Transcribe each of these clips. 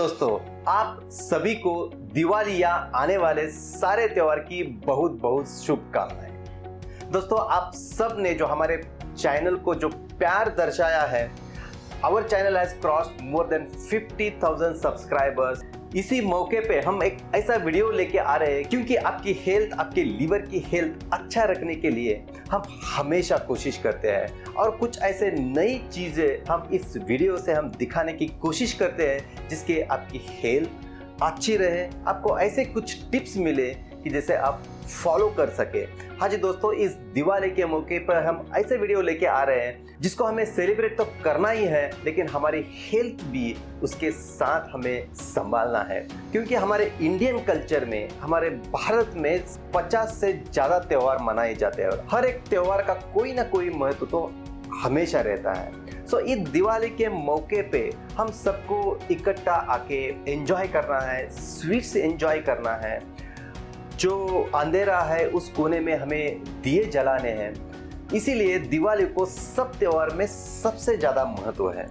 दोस्तों, आप सभी को दिवाली या आने वाले सारे त्योहार की बहुत बहुत शुभकामनाएं। दोस्तों, आप सब ने जो हमारे चैनल को जो प्यार दर्शाया है, our channel has crossed more than 50,000 subscribers. इसी मौके पे हम एक ऐसा वीडियो लेके आ रहे हैं क्योंकि आपकी हेल्थ, आपके लीवर की हेल्थ अच्छा रखने के लिए हम हमेशा कोशिश करते हैं और कुछ ऐसे नई चीजें हम इस वीडियो से हम दिखाने की कोशिश करते हैं जिसके आपकी हेल्थ अच्छी रहे, आपको ऐसे कुछ टिप्स मिले कि जैसे आप फॉलो कर सके। हाँ जी दोस्तों, इस दिवाली के मौके पर हम ऐसे वीडियो लेके आ रहे हैं जिसको हमें सेलिब्रेट तो करना ही है, लेकिन हमारी हेल्थ भी उसके साथ हमें संभालना है क्योंकि हमारे इंडियन कल्चर में, हमारे भारत में 50 से ज़्यादा त्योहार मनाए जाते हैं और हर एक त्योहार का कोई ना कोई महत्व तो हमेशा रहता है। सो इस दिवाली के मौके पे हम सबको इकट्ठा आके एंजॉय करना है, स्वीट्स एंजॉय करना है। जो अंधेरा है उस कोने में हमें दिए जलाने हैं। इसीलिए दिवाली को सब त्योहार में सबसे ज़्यादा महत्व है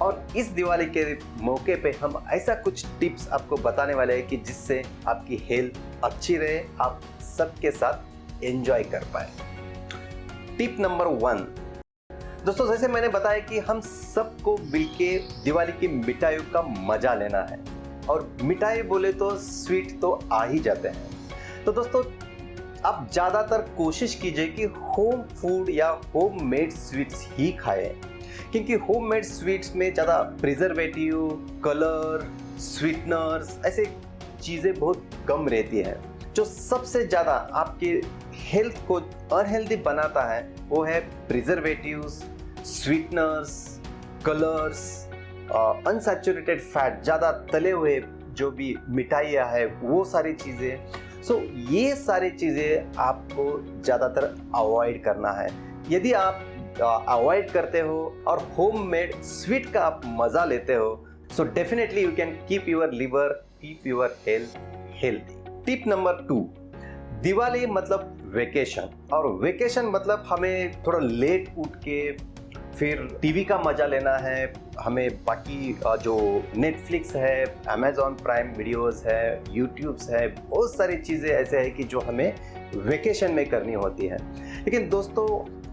और इस दिवाली के मौके पे हम ऐसा कुछ टिप्स आपको बताने वाले हैं कि जिससे आपकी हेल्थ अच्छी रहे, आप सबके साथ एंजॉय कर पाए। टिप नंबर 1 दोस्तों, जैसे मैंने बताया कि हम सबको मिलके दिवाली की मिठाइयों का मजा लेना है और मिठाई बोले तो स्वीट तो आ ही जाते हैं। तो दोस्तों, आप ज़्यादातर कोशिश कीजिए कि होम फूड या होम मेड स्वीट्स ही खाएं क्योंकि होम मेड स्वीट्स में ज़्यादा प्रिजर्वेटिव, कलर, स्वीटनर्स ऐसे चीज़ें बहुत कम रहती हैं। जो सबसे ज़्यादा आपके हेल्थ को अनहेल्दी बनाता है वो है preservatives, sweeteners, colours, unsaturated fat, ज़्यादा तले हुए जो भी मिठाइयाँ है वो सारी चीज़ें। ये सारी चीज़ें आपको ज़्यादातर अवॉइड करना है। यदि आप अवॉइड करते हो और होम मेड स्वीट का आप मज़ा लेते हो, so definitely you can keep your liver, keep your health healthy. Tip number 2, Diwali मतलब वेकेशन और वेकेशन मतलब हमें थोड़ा लेट उठ के फिर टीवी का मजा लेना है। हमें बाकी जो नेटफ्लिक्स है, अमेजॉन प्राइम वीडियोस है, यूट्यूब्स है, बहुत सारी चीज़ें ऐसे हैं कि जो हमें वेकेशन में करनी होती है। लेकिन दोस्तों,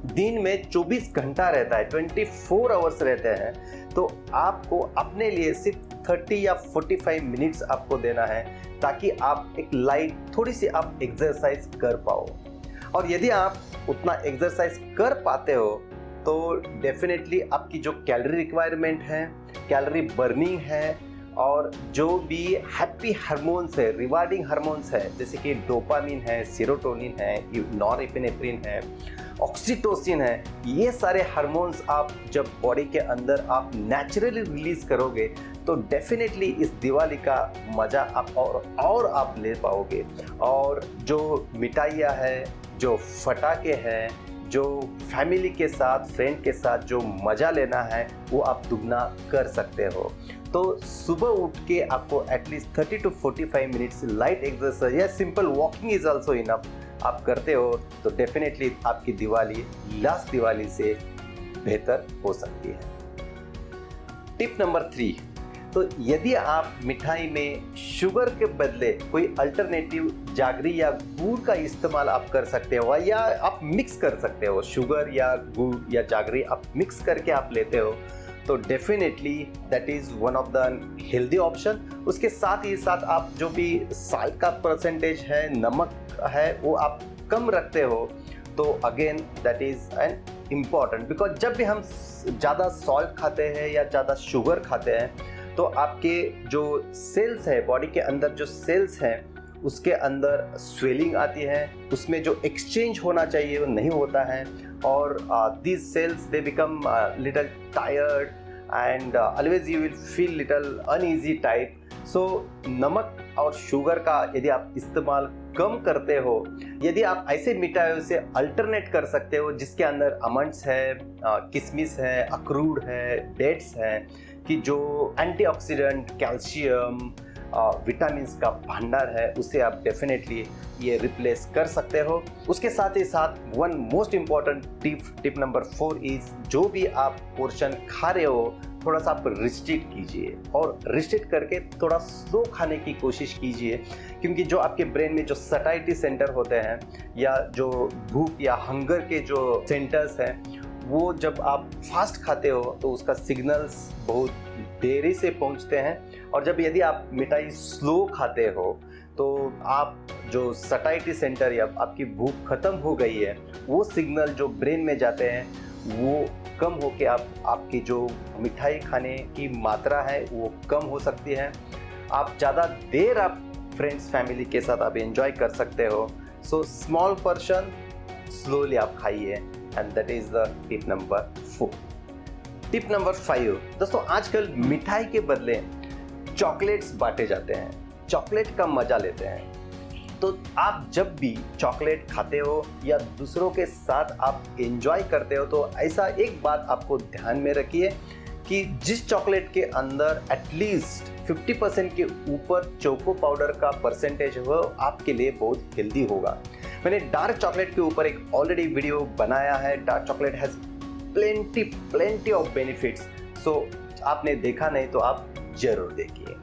दिन में 24 घंटा रहता है, 24 आवर्स रहते हैं, तो आपको अपने लिए सिर्फ 30 या 45 मिनट्स आपको देना है ताकि आप एक लाइट थोड़ी सी आप एक्सरसाइज कर पाओ। और यदि आप उतना एक्सरसाइज कर पाते हो तो डेफिनेटली आपकी जो कैलोरी रिक्वायरमेंट है, कैलोरी बर्निंग है और जो भी हैप्पी हार्मोन्स है, रिवार्डिंग हार्मोन्स है, जैसे कि डोपामिन है, सेरोटोनिन है, नॉरएपिनेफ्रिन है, ऑक्सीटोसिन है, ये सारे हार्मोन्स आप जब बॉडी के अंदर आप नेचुरली रिलीज करोगे तो डेफिनेटली इस दिवाली का मज़ा आप और आप ले पाओगे। और जो मिठाइयाँ है, जो फटाके हैं, जो फैमिली के साथ, फ्रेंड के साथ जो मज़ा लेना है वो आप दुगना कर सकते हो। तो सुबह उठ के आपको at least 30 to 45 minutes light exercise या simple walking is also enough आप करते हो तो डेफिनेटली आपकी दिवाली लास्ट दिवाली से बेहतर हो सकती है। टिप नंबर 3, तो यदि आप मिठाई में शुगर के बदले कोई अल्टरनेटिव जागरी या गुड़ का इस्तेमाल आप कर सकते हो या आप मिक्स कर सकते हो, शुगर या गुड़ या जागरी आप मिक्स करके आप लेते हो तो definitely that is one of the healthy option. उसके साथ ही साथ आप जो भी साल्ट का परसेंटेज है, नमक है, वो आप कम रखते हो तो again that is an important, because जब भी हम ज़्यादा सॉल्ट खाते हैं या ज़्यादा शुगर खाते हैं तो आपके जो सेल्स है, बॉडी के अंदर जो सेल्स हैं उसके अंदर स्वेलिंग आती है, उसमें जो एक्सचेंज होना चाहिए वो नहीं होता है और these cells they become little tired and always you will feel little uneasy type. So नमक और शुगर का यदि आप इस्तेमाल कम करते हो, यदि आप ऐसे मिठाइयों से अल्टरनेट कर सकते हो जिसके अंदर आमंड्स है, किशमिश है, अखरूट है, डेट्स है, कि जो एंटीऑक्सीडेंट, कैल्शियम, विटामिन्स का भंडार है उसे आप डेफिनेटली ये रिप्लेस कर सकते हो। उसके साथ ही साथ one most important tip number 4 is, जो भी आप पोर्शन खा रहे हो थोड़ा सा आप रिस्ट्रिक्ट कीजिए, और रिस्ट्रिक्ट करके थोड़ा स्लो खाने की कोशिश कीजिए, क्योंकि जो आपके ब्रेन में जो सटाइटी सेंटर होते हैं या जो भूख या हंगर के जो सेंटर्स हैं, वो जब आप फास्ट खाते हो तो उसका सिग्नल्स बहुत देरी से पहुंचते हैं, और जब यदि आप मिठाई स्लो खाते हो तो आप जो सटाइटी सेंटर या आपकी भूख खत्म हो गई है वो सिग्नल जो ब्रेन में जाते हैं वो कम होके आपकी जो मिठाई खाने की मात्रा है वो कम हो सकती है। आप ज़्यादा देर आप फ्रेंड्स फैमिली के साथ आप एंजॉय कर सकते हो। सो स्मॉल पर्सन स्लोली आप खाइए, and that is the tip number 4। Tip number 5, दोस्तों आजकल मिठाई के बदले चॉकलेट्स बांटे जाते हैं, चॉकलेट का मजा लेते हैं। तो आप जब भी चॉकलेट खाते हो या दूसरों के साथ आप एंजॉय करते हो तो ऐसा एक बात आपको ध्यान में रखिए कि जिस चॉकलेट के अंदर एटलीस्ट 50% के ऊपर चोको पाउडर का परसेंटेज हो आपके लिए बहुत हेल्दी होगा। मैंने डार्क चॉकलेट के ऊपर एक ऑलरेडी वीडियो बनाया है। Dark chocolate has plenty of benefits, so आपने देखा नहीं तो आप जरूर देखिए।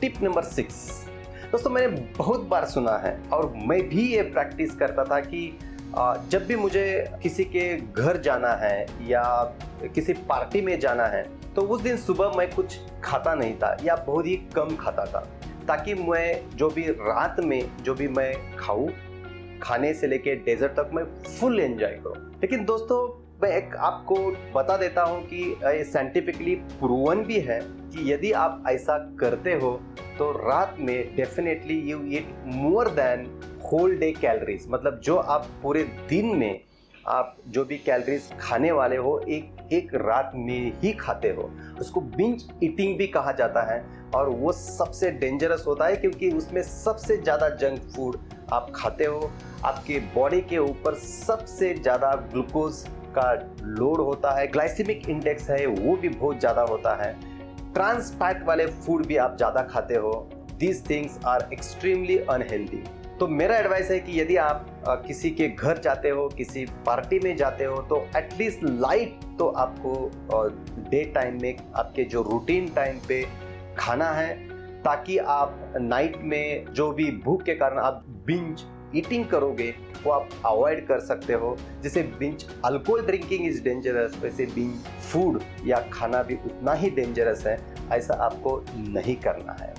टिप नंबर 6, दोस्तों मैंने बहुत बार सुना है और मैं भी ये प्रैक्टिस करता था कि जब भी मुझे किसी के घर जाना है या किसी पार्टी में जाना है तो उस दिन सुबह मैं कुछ खाता नहीं था या बहुत ही कम खाता था, ताकि मैं जो भी रात में जो भी मैं खाऊं, खाने से लेके डेजर्ट तक मैं फुल एंजॉय करूं। लेकिन दोस्तों मैं एक आपको बता देता हूं कि ये साइंटिफिकली प्रूवन भी है कि यदि आप ऐसा करते हो तो रात में definitely you eat more than whole day calories, मतलब जो आप पूरे दिन में आप जो भी कैलोरीज खाने वाले हो एक रात में ही खाते हो। उसको बिंज ईटिंग भी कहा जाता है, और वो सबसे डेंजरस होता है क्योंकि उसमें सबसे ज़्यादा जंक फूड आप खाते हो। आपके बॉडी के ऊपर सबसे ज़्यादा ग्लूकोज का लोड होता है, ग्लाइसेमिक इंडेक्स है वो भी बहुत ज़्यादा होता है, ट्रांस फैट वाले फूड भी आप ज़्यादा खाते हो। These things are extremely unhealthy. तो मेरा एडवाइस है कि यदि आप किसी के घर जाते हो, किसी पार्टी में जाते हो, तो एटलीस्ट लाइट तो आपको डे टाइम में आपके जो रूटीन टाइम पे खाना है, ताकि आप नाइट में जो भी भूख के कारण आप बिंज ईटिंग करोगे वो आप अवॉइड कर सकते हो। जैसे binge alcohol drinking is dangerous, वैसे बिंज फूड या खाना भी उतना ही डेंजरस है। ऐसा आपको नहीं करना है।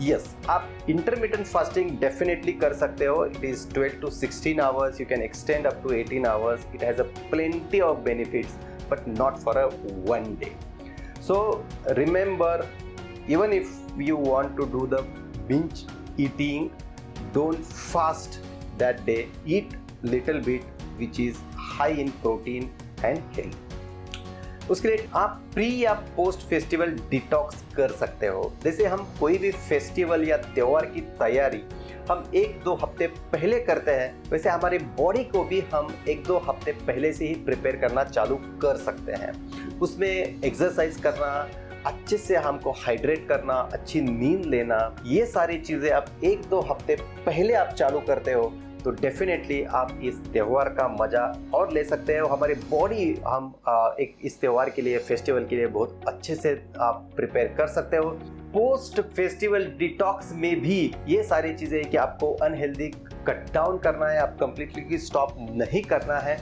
यस, आप इंटरमिटेंट फास्टिंग डेफिनेटली कर सकते हो। It is 12 to 16 hours, you can extend up to 18 hours. It has a plenty of benefits, but not for a one day. So remember, even if you want to do the binge eating, don't fast that day. Eat little bit which is high in protein and health. उसके लिए आप pre या post festival detox कर सकते हो। जैसे हम कोई भी फेस्टिवल या त्योहार की तैयारी हम 1-2 हफ्ते पहले करते हैं, वैसे हमारी बॉडी को भी हम 1-2 हफ्ते पहले से ही प्रिपेयर करना चालू कर सकते हैं। उसमें एक्सरसाइज करना, अच्छे से हमको हाइड्रेट करना, अच्छी नींद लेना, ये सारी चीज़ें आप 1-2 हफ्ते पहले आप चालू करते हो तो डेफिनेटली आप इस त्यौहार का मज़ा और ले सकते हो। हमारी बॉडी हम एक इस त्यौहार के लिए, फेस्टिवल के लिए बहुत अच्छे से आप प्रिपेयर कर सकते हो। पोस्ट फेस्टिवल डिटॉक्स में भी ये सारी चीज़ें कि आपको अनहेल्दी कट डाउन करना है, आप कंप्लीटली स्टॉप नहीं करना है।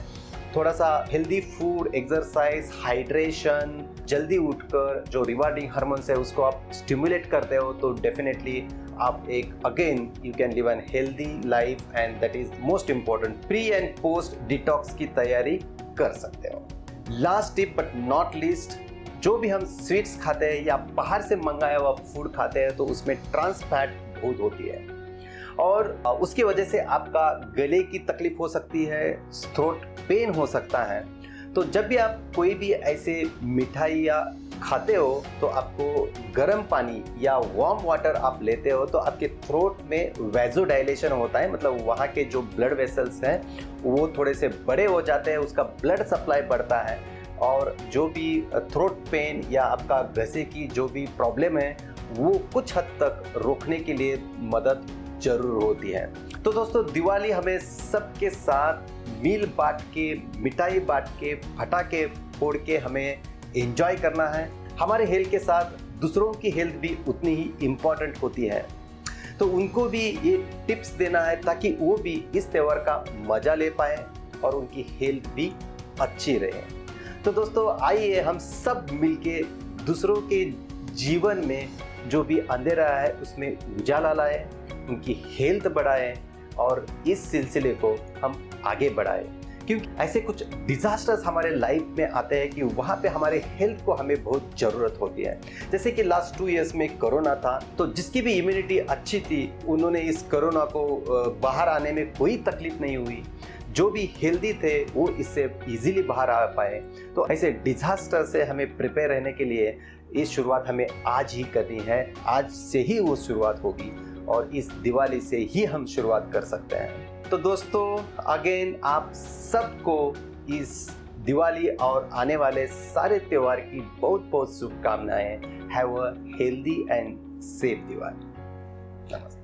थोड़ा सा हेल्दी फूड, एक्सरसाइज, हाइड्रेशन, जल्दी उठकर जो रिवार्डिंग हार्मोन्स है उसको आप स्टिमुलेट करते हो तो डेफिनेटली आप एक again you can live N healthy life, and that is most important. Pre and post detox की तैयारी कर सकते हो। Last tip but not least, जो भी हम स्वीट्स खाते हैं या बाहर से मंगाया हुआ फूड खाते हैं तो उसमें ट्रांस फैट बहुत होती है, और उसकी वजह से आपका गले की तकलीफ हो सकती है, थ्रोट पेन हो सकता है। तो जब भी आप कोई भी ऐसे मिठाई या खाते हो तो आपको गर्म पानी या वार्म वाटर आप लेते हो तो आपके थ्रोट में वैजोडाइलेशन होता है, मतलब वहाँ के जो ब्लड वेसल्स हैं वो थोड़े से बड़े हो जाते हैं, उसका ब्लड सप्लाई बढ़ता है, और जो भी थ्रोट पेन या आपका गले की जो भी प्रॉब्लम है वो कुछ हद तक रोकने के लिए मदद जरूर होती है। तो दोस्तों, दिवाली हमें सबके साथ मील बांट के, मिठाई बांट के, पटाखे फोड़ के हमें एंजॉय करना है। हमारे हेल्थ के साथ दूसरों की हेल्थ भी उतनी ही इम्पोर्टेंट होती है, तो उनको भी ये टिप्स देना है ताकि वो भी इस त्योहार का मजा ले पाए और उनकी हेल्थ भी अच्छी रहे। तो दोस्तों, आइए हम सब मिलके दूसरों के जीवन में जो भी अंधेरा है उसमें उजाला लाए, उनकी हेल्थ बढ़ाएं और इस सिलसिले को हम आगे बढ़ाएं। क्योंकि ऐसे कुछ डिजास्टर्स हमारे लाइफ में आते हैं कि वहाँ पे हमारे हेल्थ को हमें बहुत ज़रूरत होती है। जैसे कि लास्ट 2 इयर्स में कोरोना था, तो जिसकी भी इम्यूनिटी अच्छी थी उन्होंने इस कोरोना को बाहर आने में कोई तकलीफ नहीं हुई। जो भी हेल्दी थे वो इससे इजीली बाहर आ पाए। तो ऐसे डिजास्टर से हमें प्रिपेयर रहने के लिए इस शुरुआत हमें आज ही करनी है। आज से ही वो शुरुआत होगी और इस दिवाली से ही हम शुरुआत कर सकते हैं। तो दोस्तों, अगेन आप सबको इस दिवाली और आने वाले सारे त्योहार की बहुत बहुत शुभकामनाएं। Have a healthy and safe Diwali. नमस्ते।